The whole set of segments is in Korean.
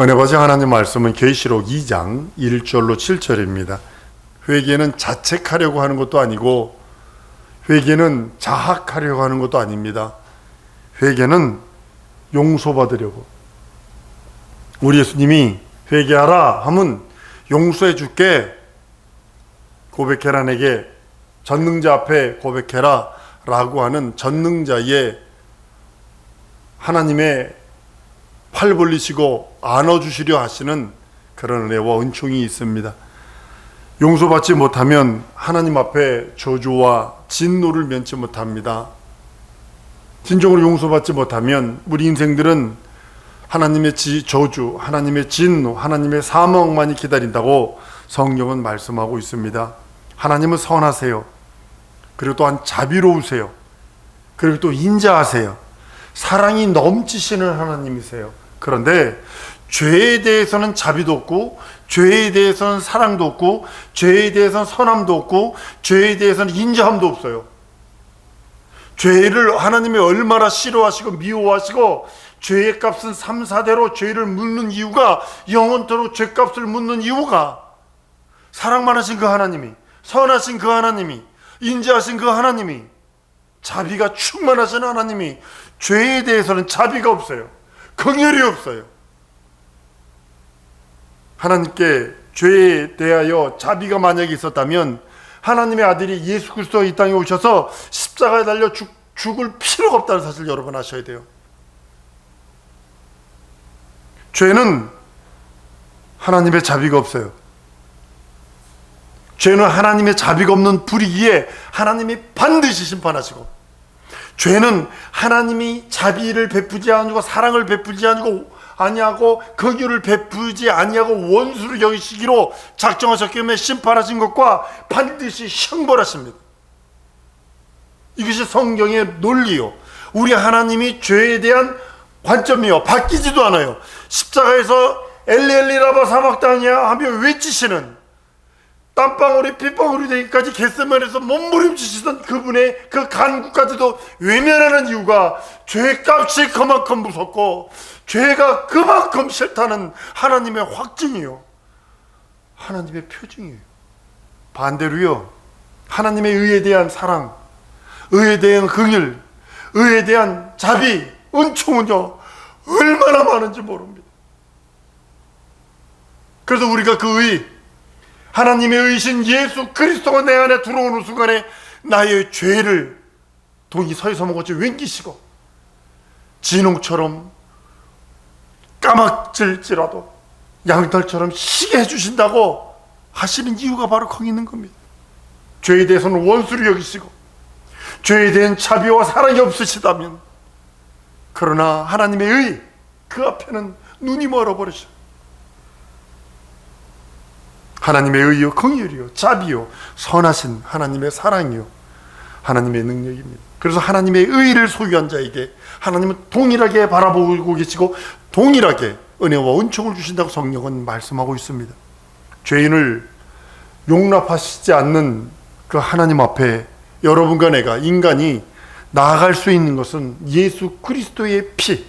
은혜받으신 하나님 말씀은 계시록 2장 1절로 7절입니다. 회개는 자책하려고 하는 것도 아니고 회개는 자학하려고 하는 것도 아닙니다. 회개는 용서받으려고. 우리 예수님이 회개하라 하면 용서해 줄게, 고백해라, 내게 전능자 앞에 고백해라 라고 하는 전능자의 하나님의 팔 벌리시고 안아주시려 하시는 그런 은혜와 은총이 있습니다. 용서받지 못하면 하나님 앞에 저주와 진노를 면치 못합니다. 진정으로 용서받지 못하면 우리 인생들은 하나님의 저주, 하나님의 진노, 하나님의 사망만이 기다린다고 성경은 말씀하고 있습니다. 하나님은 선하세요. 그리고 또한 자비로우세요. 그리고 또 인자하세요. 사랑이 넘치시는 하나님이세요. 그런데 죄에 대해서는 자비도 없고, 죄에 대해서는 사랑도 없고, 죄에 대해서는 선함도 없고, 죄에 대해서는 인자함도 없어요. 죄를 하나님이 얼마나 싫어하시고 미워하시고 죄의 값은 3, 4대로 죄를 묻는 이유가, 영원토록 죄값을 묻는 이유가, 사랑만 하신 그 하나님이, 선하신 그 하나님이, 인자하신 그 하나님이, 자비가 충만하신 하나님이 죄에 대해서는 자비가 없어요. 긍휼이 없어요. 하나님께 죄에 대하여 자비가 만약에 있었다면 하나님의 아들이 예수 그리스도가 이 땅에 오셔서 십자가에 달려 죽을 필요가 없다는 사실 여러분 아셔야 돼요. 죄는 하나님의 자비가 없어요. 죄는 하나님의 자비가 없는 불이기에 하나님이 반드시 심판하시고, 죄는 하나님이 자비를 베푸지 아니하고 사랑을 베푸지 아니하고 긍휼을 베푸지 아니하고 원수를 여기시기로 작정하셨기 때문에 심판하신 것과 반드시 형벌하십니다. 이것이 성경의 논리요, 우리 하나님이 죄에 대한 관점이요, 바뀌지도 않아요. 십자가에서 엘리 라마 사박다니야 하며 외치시는, 땀방울이 핏방울이 되기까지 겟세마네에서 몸부림치시던 그분의 그 간구까지도 외면하는 이유가 죄값이 그만큼 무섭고 죄가 그만큼 싫다는 하나님의 확증이요, 하나님의 표징이에요. 반대로요, 하나님의 의에 대한 사랑, 의에 대한 긍휼, 의에 대한 자비, 은총은요 얼마나 많은지 모릅니다. 그래서 우리가 그 의, 하나님의 의신 예수 그리스도가 내 안에 들어오는 순간에 나의 죄를 동이 서에서 먹었지 웬기시고 진홍처럼 까맣질지라도 양털처럼 희게 해주신다고 하시는 이유가 바로 거기 있는 겁니다. 죄에 대해서는 원수를 여기시고 죄에 대한 자비와 사랑이 없으시다면, 그러나 하나님의 의, 그 앞에는 눈이 멀어버리셔. 하나님의 의요, 긍휼이요, 자비요, 선하신 하나님의 사랑이요, 하나님의 능력입니다. 그래서 하나님의 의를 소유한 자에게 하나님은 동일하게 바라보고 계시고 동일하게 은혜와 은총을 주신다고 성경은 말씀하고 있습니다. 죄인을 용납하시지 않는 그 하나님 앞에 여러분과 내가, 인간이 나아갈 수 있는 것은 예수 그리스도의 피,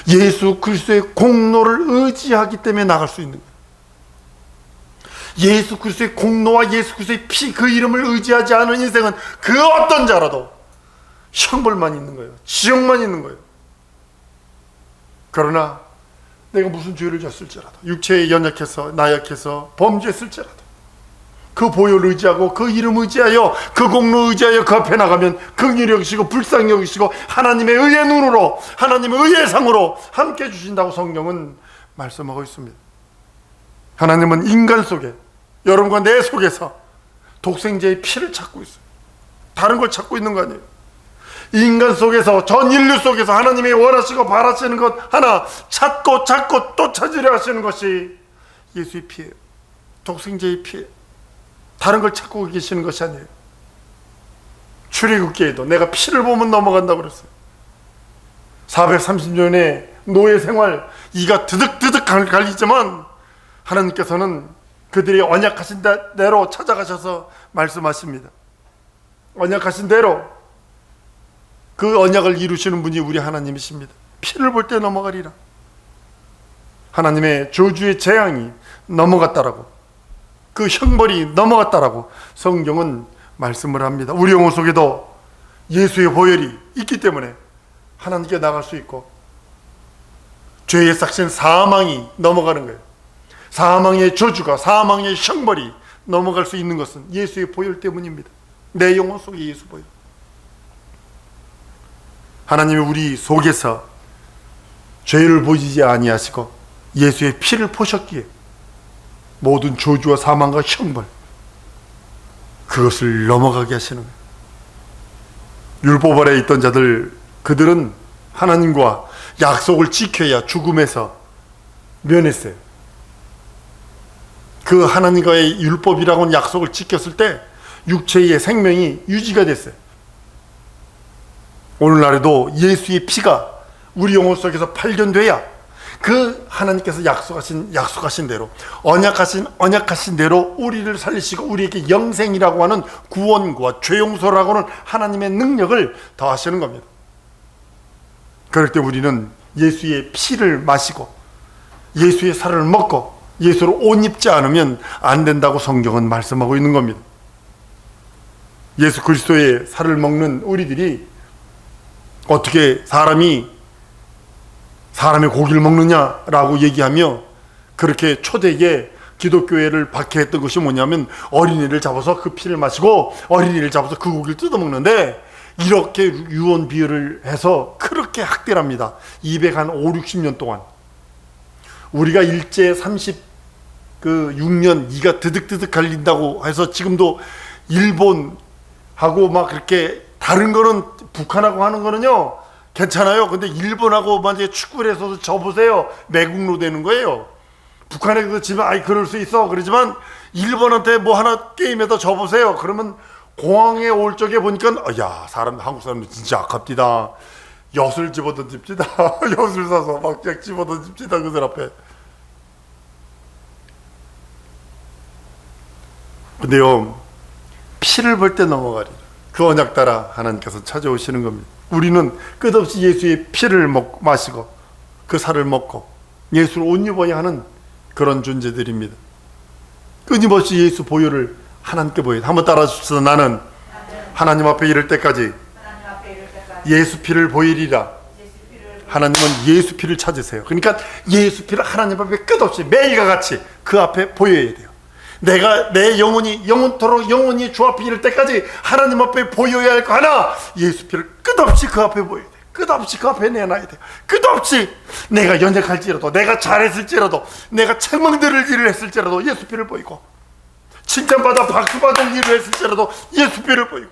예수 그리스도의 공로를 의지하기 때문에 나아갈 수 있는 거예요. 예수 그리스도의 공로와 예수 그리스도의 피, 그 이름을 의지하지 않은 인생은 그 어떤 자라도 형벌만 있는 거예요. 지옥만 있는 거예요. 그러나 내가 무슨 죄를 졌을지라도, 육체에 연약해서 나약해서 범죄했을지라도 그 보혈을 의지하고 그 이름 의지하여 그 공로 의지하여 그 앞에 나가면 긍휼히 여기시고 불쌍히 여기시고 하나님의 의의 눈으로, 하나님의 의의 상으로 함께 주신다고 성경은 말씀하고 있습니다. 하나님은 인간 속에, 여러분과 내 속에서 독생자의 피를 찾고 있어요. 다른 걸 찾고 있는 거 아니에요. 인간 속에서, 전 인류 속에서 하나님이 원하시고 바라시는 것 하나 찾고 또 찾으려 하시는 것이 예수의 피예요. 독생자의 피예요. 다른 걸 찾고 계시는 것이 아니에요. 출애굽기에도 내가 피를 보면 넘어간다고 그랬어요. 430년의 노예 생활, 이가 드득드득 갈리지만 하나님께서는 그들이 언약하신 대로 찾아가셔서 말씀하십니다. 언약하신 대로 그 언약을 이루시는 분이 우리 하나님이십니다. 피를 볼 때 넘어가리라. 하나님의 저주의 재앙이 넘어갔다라고, 그 형벌이 넘어갔다라고 성경은 말씀을 합니다. 우리 영혼 속에도 예수의 보혈이 있기 때문에 하나님께 나갈 수 있고, 죄의 삭신 사망이 넘어가는 거예요. 사망의 저주가, 사망의 형벌이 넘어갈 수 있는 것은 예수의 보혈 때문입니다. 내 영혼 속에 예수 보혈. 하나님이 우리 속에서 죄를 보이지 아니하시고 예수의 피를 보셨기에 모든 저주와 사망과 형벌, 그것을 넘어가게 하시는 거예요. 율법 아래에 있던 자들, 그들은 하나님과 약속을 지켜야 죽음에서 면했어요. 그 하나님과의 율법이라고 하는 약속을 지켰을 때 육체의 생명이 유지가 됐어요. 오늘날에도 예수의 피가 우리 영혼 속에서 발견돼야 그 하나님께서 약속하신 대로, 언약하신 대로 우리를 살리시고 우리에게 영생이라고 하는 구원과 죄용서라고 하는 하나님의 능력을 더하시는 겁니다. 그럴 때 우리는 예수의 피를 마시고 예수의 살을 먹고 예수를 옷 입지 않으면 안 된다고 성경은 말씀하고 있는 겁니다. 예수 그리스도의 살을 먹는 우리들이 어떻게 사람의 고기를 먹느냐라고 얘기하며 그렇게 초대에 기독교회를 박해했던 것이 뭐냐면, 어린이를 잡아서 그 피를 마시고 어린이를 잡아서 그 고기를 뜯어먹는데, 이렇게 유언 비어를 해서 그렇게 학대랍니다. 250년 동안. 우리가 일제 36년 이가 드득드득 갈린다고 해서 지금도 일본하고 막 그렇게, 다른 거는 북한하고 하는 거는요 괜찮아요. 근데 일본하고 만약에 축구를 해서 져보세요, 매국노 되는 거예요. 북한에 그렇지만 아이 그럴 수 있어. 그러지만 일본한테 뭐 하나 게임에다 져보세요. 그러면 공항에 올 적에 보니까 야, 한국 사람들 진짜 아깝디다. 엿을 집어던집시다. 엿을 사서 막 집어던집시다, 그들 앞에. 근데요, 피를 볼 때 넘어가리라. 그 언약 따라 하나님께서 찾아오시는 겁니다. 우리는 끝없이 예수의 피를 마시고 그 살을 먹고 예수를 옷 입어야 하는 그런 존재들입니다. 끊임없이 예수 보혈을 하나님께 보여요. 한번 따라 주십시오. 나는 하나님 앞에 이를 때까지 예수 피를 보이리라. 하나님은 예수 피를 찾으세요. 그러니까 예수 피를 하나님 앞에 끝없이 매일과 같이 그 앞에 보여야 돼요. 내가 내 영혼이 영원토록 영원히 주 앞에 이를 때까지 하나님 앞에 보여야 할 거 하나, 예수 피를 끝없이 그 앞에 보여야 돼요. 끝없이 그 앞에 내놔야 돼요. 끝없이 내가 연약할지라도, 내가 잘했을지라도, 내가 책망들을 일을 했을지라도 예수 피를 보이고, 칭찬받아 박수받을 일을 했을지라도 예수 피를 보이고,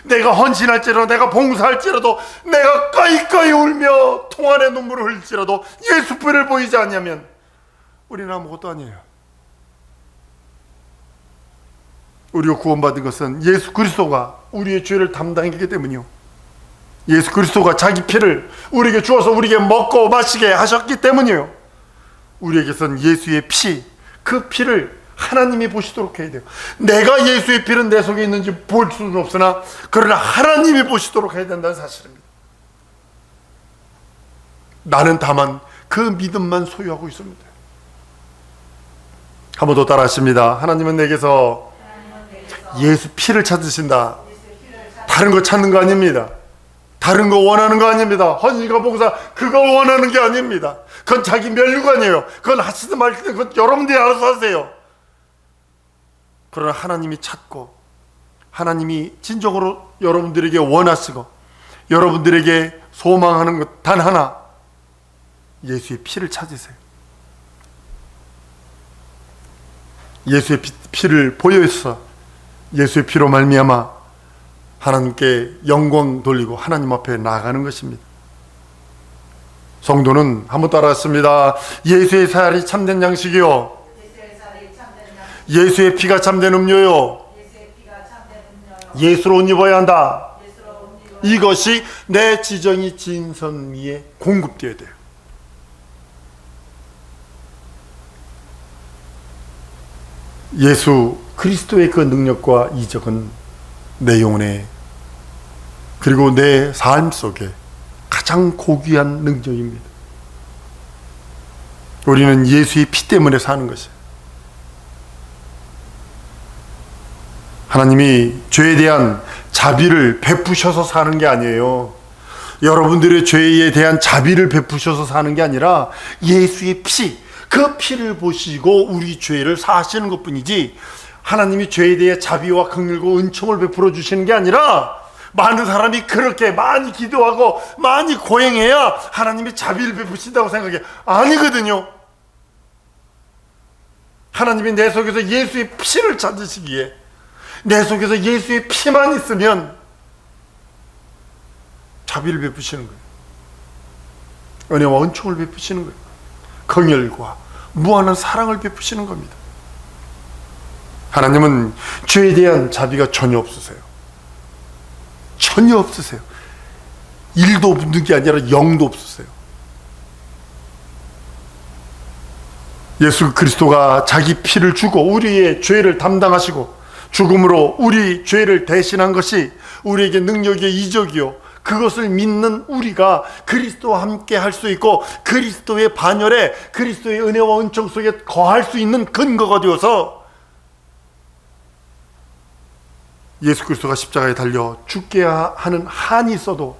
내가 헌신할지라도, 내가 봉사할지라도, 내가 꺼이꺼이 울며 통안의 눈물을 흘릴지라도 예수 피를 보이지 않냐면 우리는 아무것도 아니에요. 우리가 구원받은 것은 예수 그리스도가 우리의 죄를 담당했기 때문이요, 예수 그리스도가 자기 피를 우리에게 주어서 우리에게 먹고 마시게 하셨기 때문이에요. 우리에게선 예수의 피, 그 피를 하나님이 보시도록 해야 돼요. 내가 예수의 피는 내 속에 있는지 볼 수는 없으나 그러나 하나님이 보시도록 해야 된다는 사실입니다. 나는 다만 그 믿음만 소유하고 있습니다. 한 번 더 따라 하십니다. 하나님은 내게서 예수 피를 찾으신다. 다른 거 찾는 거 아닙니다. 다른 거 원하는 거 아닙니다. 헌신과 봉사 그거 원하는 게 아닙니다. 그건 자기 면류관이에요. 그건 하시든 말든 그건 여러분들이 알아서 하세요. 그러나 하나님이 찾고 하나님이 진정으로 여러분들에게 원하시고 여러분들에게 소망하는 것 단 하나, 예수의 피를 찾으세요. 예수의 피를 보여서 예수의 피로 말미암아 하나님께 영광 돌리고 하나님 앞에 나아가는 것입니다. 성도는 한번 따라했습니다. 예수의 살이 참된 양식이요, 예수의 피가 참된 음료요, 예수로 옷 입어야 한다. 이것이 내 지정이 진선 위에 공급되어야 돼요. 예수 그리스도의 그 능력과 이적은 내 영혼에, 그리고 내 삶 속에 가장 고귀한 능력입니다. 우리는 예수의 피 때문에 사는 것이에요. 하나님이 죄에 대한 자비를 베푸셔서 사는 게 아니에요. 여러분들의 죄에 대한 자비를 베푸셔서 사는 게 아니라 예수의 피, 그 피를 보시고 우리 죄를 사하시는 것뿐이지, 하나님이 죄에 대해 자비와 긍휼과 은총을 베풀어 주시는 게 아니라, 많은 사람이 그렇게 많이 기도하고 많이 고행해야 하나님이 자비를 베푸신다고 생각해. 아니거든요. 하나님이 내 속에서 예수의 피를 찾으시기에, 내 속에서 예수의 피만 있으면 자비를 베푸시는 거예요. 은혜와 은총을 베푸시는 거예요. 긍휼과 무한한 사랑을 베푸시는 겁니다. 하나님은 죄에 대한 자비가 전혀 없으세요. 전혀 없으세요. 1도 없는 게 아니라 0도 없으세요. 예수 그리스도가 자기 피를 주고 우리의 죄를 담당하시고 죽음으로 우리 죄를 대신한 것이 우리에게 능력의 이적이요, 그것을 믿는 우리가 그리스도와 함께 할 수 있고 그리스도의 반열에, 그리스도의 은혜와 은총 속에 거할 수 있는 근거가 되어서, 예수 그리스도가 십자가에 달려 죽게 하는 한이 있어도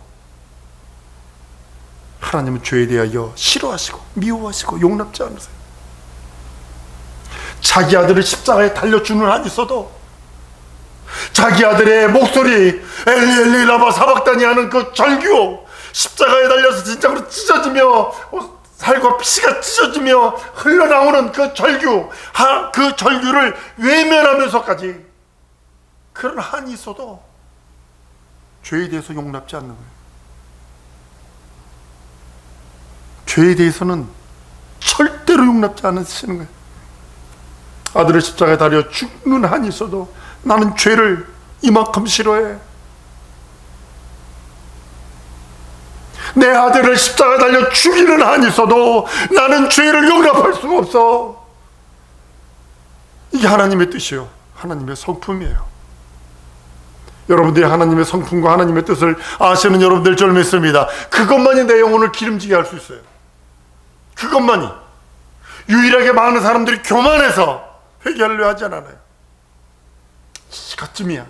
하나님은 죄에 대하여 싫어하시고 미워하시고 용납지 않으세요. 자기 아들을 십자가에 달려주는 한이 있어도, 자기 아들의 목소리 엘리 엘리 라마 사박다니 하는 그 절규, 십자가에 달려서 진짜로 찢어지며 살과 피가 찢어지며 흘러나오는 그 절규, 그 절규를 외면하면서까지 그런 한이 있어도 죄에 대해서 용납지 않는 거예요. 죄에 대해서는 절대로 용납지 않으시는 거예요. 아들을 십자가에 달려 죽는 한이 있어도 나는 죄를 이만큼 싫어해. 내 아들을 십자가에 달려 죽이는 한이 있어도 나는 죄를 용납할 수가 없어. 이게 하나님의 뜻이요, 하나님의 성품이에요. 여러분들이 하나님의 성품과 하나님의 뜻을 아시는 여러분들 줄 믿습니다. 그것만이 내 영혼을 기름지게 할 수 있어요. 그것만이. 유일하게 많은 사람들이 교만해서 회개하려 하지 않아요. 시가쯤이야.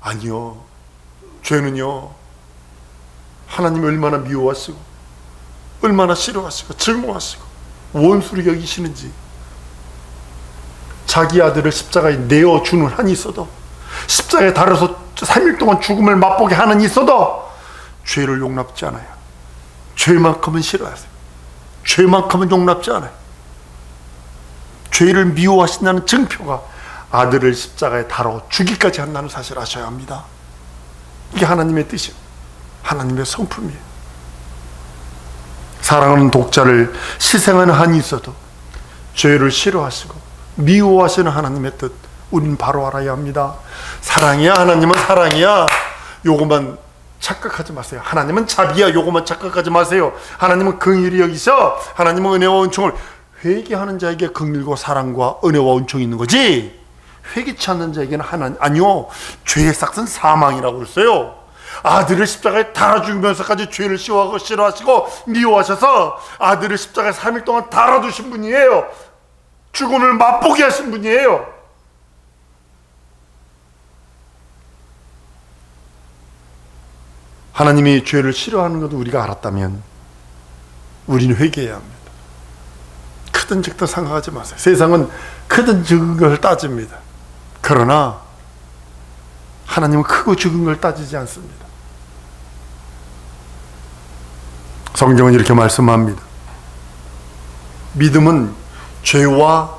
아니요. 죄는요, 하나님이 얼마나 미워하시고 얼마나 싫어하시고 증오하시고 원수를 여기시는지, 자기 아들을 십자가에 내어주는 한이 있어도, 십자가에 달아서 3일 동안 죽음을 맛보게 하는 이 있어도 죄를 용납지 않아요. 죄만큼은 싫어하세요. 죄만큼은 용납지 않아요. 죄를 미워하신다는 증표가 아들을 십자가에 달아 죽이까지 한다는 사실을 아셔야 합니다. 이게 하나님의 뜻이에요. 하나님의 성품이에요. 사랑하는 독자를 희생하는 한이 있어도 죄를 싫어하시고 미워하시는 하나님의 뜻, 우린 바로 알아야 합니다. 사랑이야, 하나님은 사랑이야, 요것만 착각하지 마세요. 하나님은 자비야, 요것만 착각하지 마세요. 하나님은 긍휼히 여기셔, 하나님은 은혜와 은총을, 회개하는 자에게 긍휼과 사랑과 은혜와 은총이 있는 거지, 회개치 않는 자에게는 하나님, 아니요, 죄의 삭은 사망이라고 그랬어요. 아들을 십자가에 달아 죽이면서까지 죄를 싫어하시고 미워하셔서 아들을 십자가에 3일 동안 달아두신 분이에요. 죽음을 맛보게 하신 분이에요. 하나님이 죄를 싫어하는 것도 우리가 알았다면 우리는 회개해야 합니다. 크든 작든 생각하지 마세요. 세상은 크든 적은 걸 따집니다. 그러나 하나님은 크고 적은 걸 따지지 않습니다. 성경은 이렇게 말씀합니다. 믿음은 죄와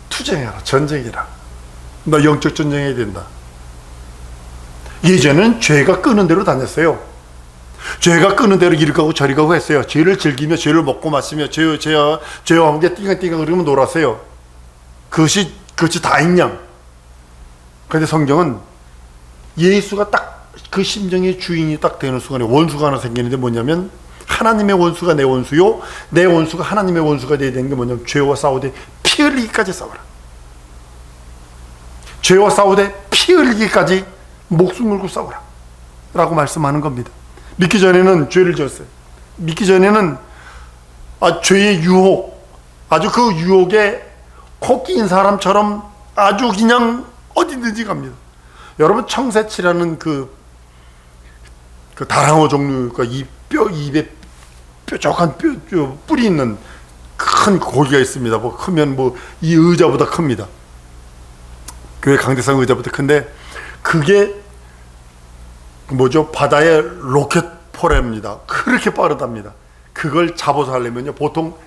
투쟁해라, 전쟁이라. 너 영적 전쟁해야 된다. 예전에는 죄가 끄는 대로 다녔어요. 죄가 끄는 대로 이리 가고 저리 가고 했어요. 죄를 즐기며 죄를 먹고 마시며 죄와 함께 띵가띵가 그러면 놀았어요. 그것이 다행량. 그런데 성경은 예수가 딱 그 심정의 주인이 딱 되는 순간에 원수가 하나 생기는데 뭐냐면, 하나님의 원수가 내 원수요, 내 원수가 하나님의 원수가 되어야 되는 게 뭐냐면, 죄와 싸우되 피 흘리기까지 싸워라. 죄와 싸우되 피 흘리기까지 목숨 걸고 싸우라 라고 말씀하는 겁니다. 믿기 전에는 죄를 지었어요. 믿기 전에는 죄의 유혹, 아주 그 유혹에 코끼인 사람처럼 아주 그냥 어디든지 갑니다. 여러분, 청새치라는 그 다랑어 종류가 입에 뾰족한 뿔이 있는 큰 고기가 있습니다. 뭐 크면 뭐 이 의자보다 큽니다. 교회 강대상 의자보다 큰데, 그게 뭐죠? 바다의 로켓포랩입니다. 그렇게 빠르답니다. 그걸 잡아서 하려면요, 보통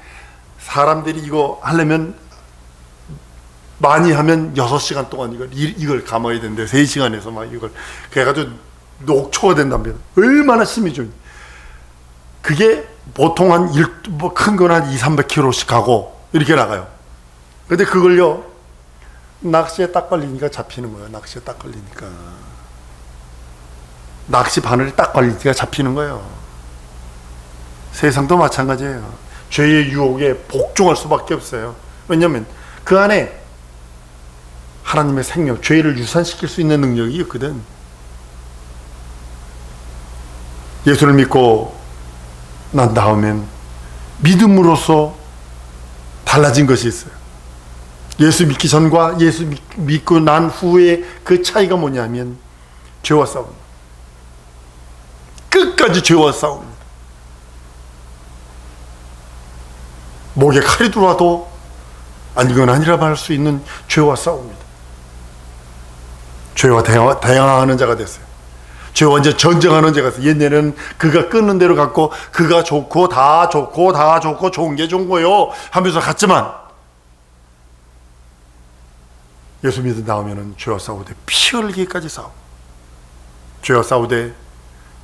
사람들이 이거 하려면 많이 하면 6시간 동안 이걸 감아야 되는데 3시간에서 막 이걸 그래가지고 녹초가 된답니다. 얼마나 힘이 좀. 그게 보통 큰 건 한 200-300kg씩 가고 이렇게 나가요. 근데 그걸요, 낚시에 딱 걸리니까 잡히는 거예요. 낚시에 딱 걸리니까. 낚시 바늘이 딱 걸리니까 잡히는 거예요. 세상도 마찬가지예요. 죄의 유혹에 복종할 수밖에 없어요. 왜냐하면 그 안에 하나님의 생명, 죄를 유산시킬 수 있는 능력이 있거든. 예수를 믿고 난 다음엔 믿음으로써 달라진 것이 있어요. 예수 믿기 전과 예수 믿고 난 후에 그 차이가 뭐냐면 죄와 싸웁니다. 끝까지 죄와 싸웁니다. 목에 칼이 들어와도 이건 아니라 말할 수 있는 죄와 싸웁니다. 죄와 대항하는 자가 됐어요. 죄와 이제 전쟁하는 자가 됐어요. 옛날에는 그가 끊는 대로 갔고, 그가 좋고 다 좋고 다 좋고 좋은 게 좋은 거요 하면서 갔지만, 예수 믿어 나오면은 죄와 싸우되 피 흘리기까지 싸우. 죄와 싸우되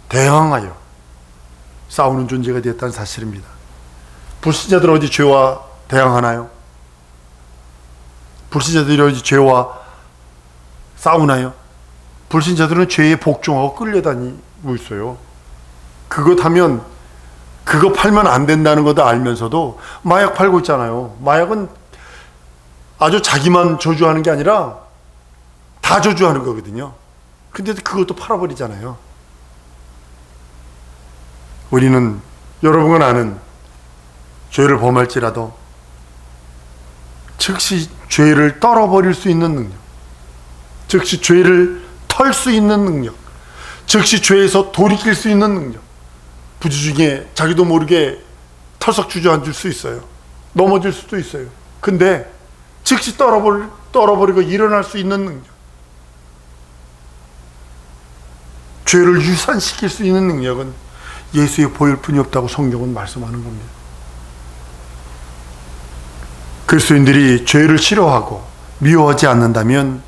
대항하여 싸우는 존재가 되었다는 사실입니다. 불신자들은 어디 죄와 대항하나요? 불신자들이 어디 죄와 싸우나요? 불신자들은 죄에 복종하고 끌려다니고 있어요. 그것 하면, 그거 팔면 안 된다는 것도 알면서도 마약 팔고 있잖아요. 마약은 아주 자기만 저주하는 게 아니라 다 저주하는 거거든요. 근데 그것도 팔아버리잖아요. 우리는, 여러분은 아는, 죄를 범할지라도 즉시 죄를 떨어버릴 수 있는 능력, 즉시 죄를 털 수 있는 능력, 즉시 죄에서 돌이킬 수 있는 능력. 부주 중에 자기도 모르게 털썩 주저앉을 수 있어요. 넘어질 수도 있어요. 근데 즉시 떨어버리고 일어날 수 있는 능력, 죄를 유산시킬 수 있는 능력은 예수의 보혈 뿐이 없다고 성경은 말씀하는 겁니다. 그리스도인들이 죄를 싫어하고 미워하지 않는다면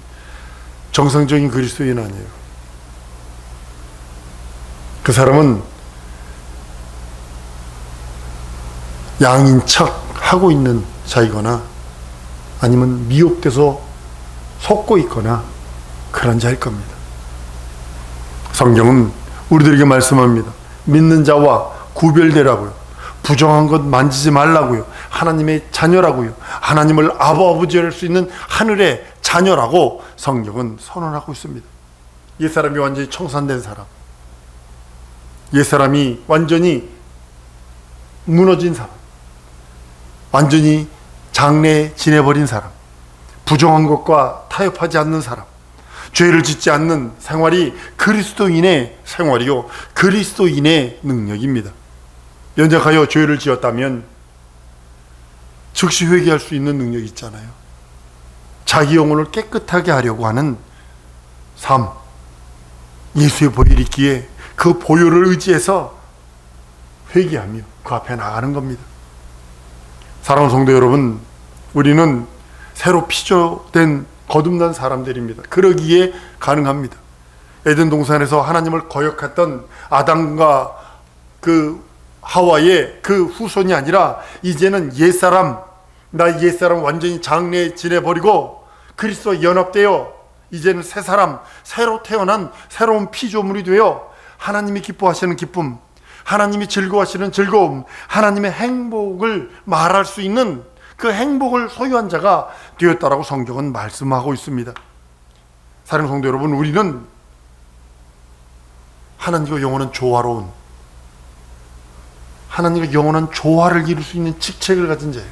정상적인 그리스도인 아니에요. 그 사람은 양인 척 하고 있는 자이거나 아니면 미혹돼서 속고 있거나 그런 자일 겁니다. 성경은 우리들에게 말씀합니다. 믿는 자와 구별되라고요. 부정한 것 만지지 말라고요. 하나님의 자녀라고요. 하나님을 아버지 할 수 있는 하늘의 자녀라고 성경은 선언하고 있습니다. 옛사람이 완전히 청산된 사람, 옛사람이 완전히 무너진 사람, 완전히 장래 지내버린 사람, 부정한 것과 타협하지 않는 사람, 죄를 짓지 않는 생활이 그리스도인의 생활이요, 그리스도인의 능력입니다. 연약하여 죄를 지었다면 즉시 회개할 수 있는 능력이 있잖아요. 자기 영혼을 깨끗하게 하려고 하는 삶, 예수의 보혈이 있기에 그 보혈을 의지해서 회개하며 그 앞에 나가는 겁니다. 사랑하는 성도 여러분, 우리는 새로 피조된 거듭난 사람들입니다. 그러기에 가능합니다. 에덴 동산에서 하나님을 거역했던 아담과 그 하와의 그 후손이 아니라 이제는 옛사람, 나 옛사람 완전히 장래 지내버리고 그리스도와 연합되어 이제는 새 사람, 새로 태어난 새로운 피조물이 되어 하나님이 기뻐하시는 기쁨, 하나님이 즐거워하시는 즐거움, 하나님의 행복을 말할 수 있는 그 행복을 소유한 자가 되었다라고 성경은 말씀하고 있습니다. 사랑하는 성도 여러분, 우리는 하나님과 영원한 조화로운, 하나님과 영원한 조화를 이룰 수 있는 직책을 가진 자예요.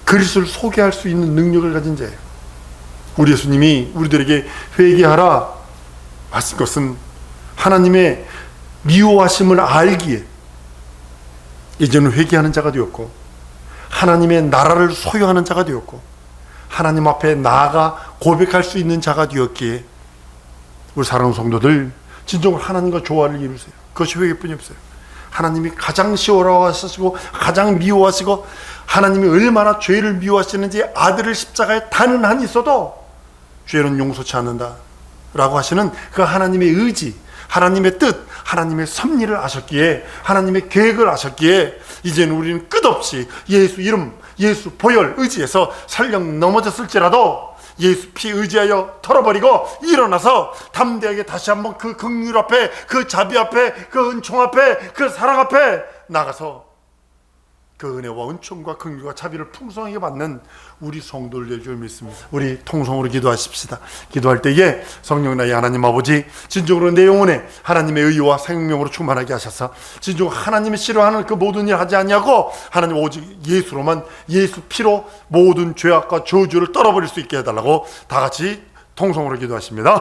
그리스도를 소개할 수 있는 능력을 가진 자예요. 우리 예수님이 우리들에게 회개하라 하신 것은 하나님의 미워하심을 알기에 이제는 회개하는 자가 되었고, 하나님의 나라를 소유하는 자가 되었고, 하나님 앞에 나아가 고백할 수 있는 자가 되었기에, 우리 사랑하는 성도들, 진정으로 하나님과 조화를 이루세요. 그것이 회개뿐이 없어요. 하나님이 가장 시원하시고 가장 미워하시고, 하나님이 얼마나 죄를 미워하시는지 아들을 십자가에 다는 한이 있어도 죄는 용서치 않는다 라고 하시는 그 하나님의 의지, 하나님의 뜻, 하나님의 섭리를 아셨기에, 하나님의 계획을 아셨기에, 이제는 우리는 끝없이 예수 이름, 예수 보혈 의지해서 설령 넘어졌을지라도 예수 피 의지하여 털어버리고 일어나서 담대하게 다시 한번 그 긍휼 앞에, 그 자비 앞에, 그 은총 앞에, 그 사랑 앞에 나가서 그 은혜와 은총과 긍휼과 자비를 풍성하게 받는 우리 성도를 될 줄 믿습니다. 우리 통성으로 기도하십시다. 기도할 때에 성령 나의 하나님 아버지, 진정으로 내 영혼에 하나님의 의와 생명으로 충만하게 하셔서 진정으로 하나님이 싫어하는 그 모든 일 하지 아니하고 하나님 오직 예수로만, 예수 피로 모든 죄악과 저주를 떨어버릴 수 있게 해달라고 다 같이 통성으로 기도하십니다.